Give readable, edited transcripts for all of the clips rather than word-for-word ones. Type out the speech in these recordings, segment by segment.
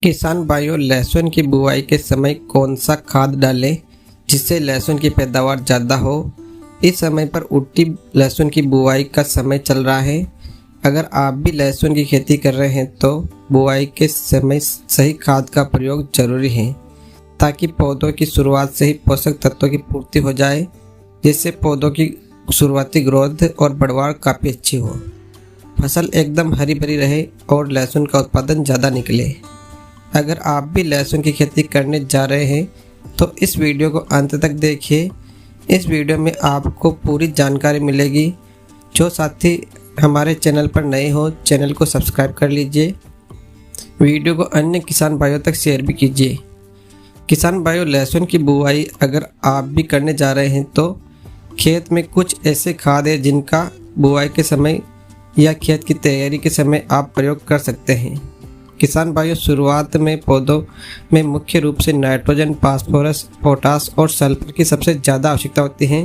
किसान भाइयों, लहसुन की बुआई के समय कौन सा खाद डालें जिससे लहसुन की पैदावार ज़्यादा हो। इस समय पर उठती लहसुन की बुआई का समय चल रहा है। अगर आप भी लहसुन की खेती कर रहे हैं तो बुआई के समय सही खाद का प्रयोग जरूरी है ताकि पौधों की शुरुआत से ही पोषक तत्वों की पूर्ति हो जाए, जिससे पौधों की शुरुआती ग्रोथ और बढ़वार काफ़ी अच्छी हो, फसल एकदम हरी भरी रहे और लहसुन का उत्पादन ज़्यादा निकले। अगर आप भी लहसुन की खेती करने जा रहे हैं तो इस वीडियो को अंत तक देखिए। इस वीडियो में आपको पूरी जानकारी मिलेगी। जो साथी हमारे चैनल पर नए हो, चैनल को सब्सक्राइब कर लीजिए। वीडियो को अन्य किसान भाइयों तक शेयर भी कीजिए। किसान भाइयों, लहसुन की बुआई अगर आप भी करने जा रहे हैं तो खेत में कुछ ऐसे खाद है जिनका बुआई के समय या खेत की तैयारी के समय आप प्रयोग कर सकते हैं। किसान भाइयों, शुरुआत में पौधों में मुख्य रूप से नाइट्रोजन, फास्फोरस, पोटास और सल्फर की सबसे ज़्यादा आवश्यकता होती है।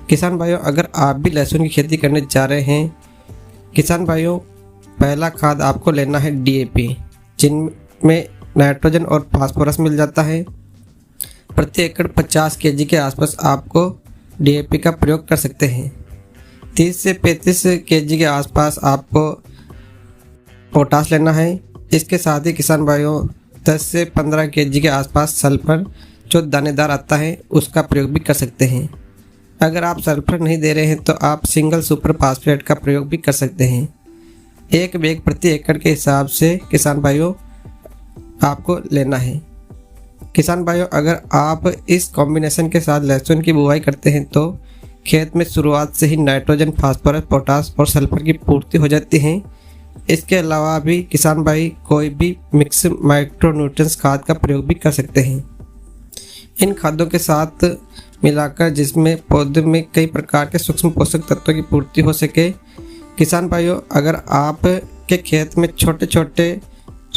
किसान भाइयों, अगर आप भी लहसुन की खेती करने जा रहे हैं, किसान भाइयों, पहला खाद आपको लेना है DAP, जिनमें नाइट्रोजन और फास्फोरस मिल जाता है। प्रति एकड़ 50 kg के आसपास आपको DAP का प्रयोग कर सकते हैं। 30 से 35 kg के आसपास आपको पोटास लेना है। इसके साथ ही किसान भाइयों 10 से 15 kg के आसपास सल्फर, जो दानेदार आता है, उसका प्रयोग भी कर सकते हैं। अगर आप सल्फर नहीं दे रहे हैं तो आप सिंगल सुपर फास्फेट का प्रयोग भी कर सकते हैं। एक बैग प्रति एकड़ के हिसाब से किसान भाइयों आपको लेना है। किसान भाइयों, अगर आप इस कॉम्बिनेशन के साथ लहसुन की बुआई करते हैं तो खेत में शुरुआत से ही नाइट्रोजन, फास्फोरस, पोटास और सल्फर की पूर्ति हो जाती है। इसके अलावा भी किसान भाई कोई भी मिक्स माइक्रोन्यूट्रिएंट्स खाद का प्रयोग भी कर सकते हैं। इन खादों के साथ मिलाकर जिसमें पौधे में कई प्रकार के सूक्ष्म पोषक तत्वों की पूर्ति हो सके। किसान भाइयों, अगर आप के खेत में छोटे छोटे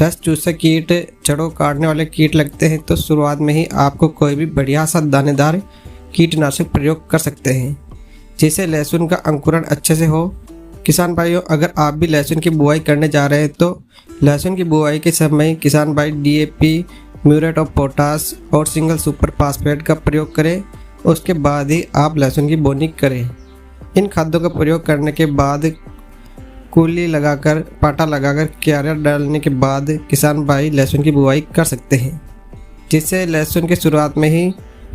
रस चूसक कीट, जड़ों काटने वाले कीट लगते हैं तो शुरुआत में ही आपको कोई भी बढ़िया सा दानेदार कीटनाशक प्रयोग कर सकते हैं, जिससे लहसुन का अंकुरण अच्छे से हो। किसान भाइयों, अगर आप भी लहसुन की बुआई करने जा रहे हैं तो लहसुन की बुआई के समय किसान भाई DAP, म्यूरेट ऑफ पोटास और सिंगल सुपर फास्फेट का प्रयोग करें। उसके बाद ही आप लहसुन की बोनी करें। इन खाद्यों का प्रयोग करने के बाद कूली लगाकर, पाटा लगाकर, क्यारा डालने के बाद किसान भाई लहसुन की बुआई कर सकते हैं, जिससे लहसुन की शुरुआत में ही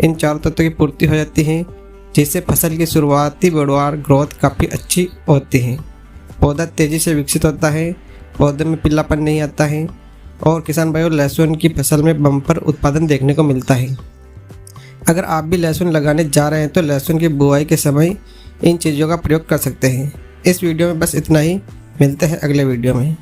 इन चारों तत्वों की पूर्ति हो जाती है, जिससे फसल की शुरुआती बढ़वार ग्रोथ काफ़ी अच्छी होती है। पौधा तेज़ी से विकसित होता है, पौधे में पीलापन नहीं आता है और किसान भाइयों लहसुन की फसल में बम्पर उत्पादन देखने को मिलता है। अगर आप भी लहसुन लगाने जा रहे हैं तो लहसुन की बुआई के समय इन चीज़ों का प्रयोग कर सकते हैं। इस वीडियो में बस इतना ही। मिलते हैं अगले वीडियो में।